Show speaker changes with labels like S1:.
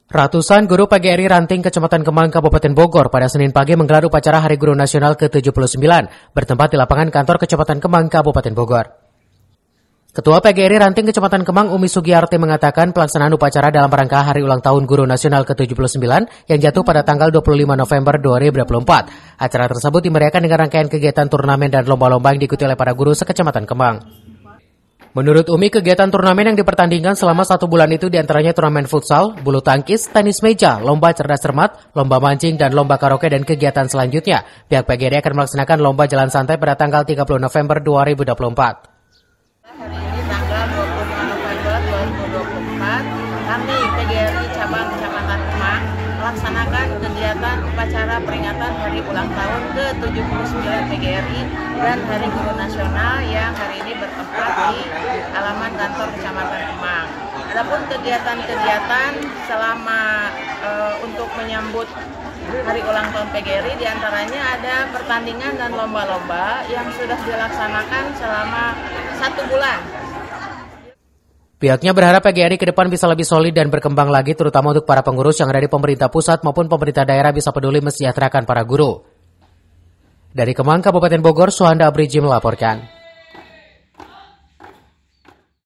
S1: Ratusan guru PGRI Ranting Kecamatan Kemang, Kabupaten Bogor pada Senin pagi menggelar upacara Hari Guru Nasional ke-79 bertempat di lapangan kantor Kecamatan Kemang, Kabupaten Bogor. Ketua PGRI Ranting Kecamatan Kemang, Umi Sugiyarti mengatakan pelaksanaan upacara dalam rangka Hari Ulang Tahun Guru Nasional ke-79 yang jatuh pada tanggal 25 November 2024. Acara tersebut dimeriahkan dengan rangkaian kegiatan turnamen dan lomba-lomba yang diikuti oleh para guru sekecamatan Kemang. Menurut Umi, kegiatan turnamen yang dipertandingkan selama 1 bulan itu diantaranya turnamen futsal, bulu tangkis, tenis meja, lomba cerdas cermat, lomba mancing, dan lomba karaoke dan kegiatan selanjutnya. Pihak PGRI akan melaksanakan lomba jalan santai pada tanggal 30 November 2024.
S2: Hari ini tanggal 25 November 2024, kami PGRI Cabang Kecamatan Kemang melaksanakan kegiatan upacara peringatan Hari Ulang Tahun ke-79 PGRI dan Hari Guru Nasional yang hari ini bertempat di halaman kantor Kecamatan Kemang. Adapun kegiatan-kegiatan selama untuk menyambut Hari Ulang Tahun PGRI diantaranya ada pertandingan dan lomba-lomba yang sudah dilaksanakan selama 1 bulan.
S1: Pihaknya berharap PGRI ke depan bisa lebih solid dan berkembang lagi, terutama untuk para pengurus yang ada di pemerintah pusat maupun pemerintah daerah bisa peduli mensejahterakan para guru. Dari Kemang, Kabupaten Bogor, Suhanda Abriji melaporkan.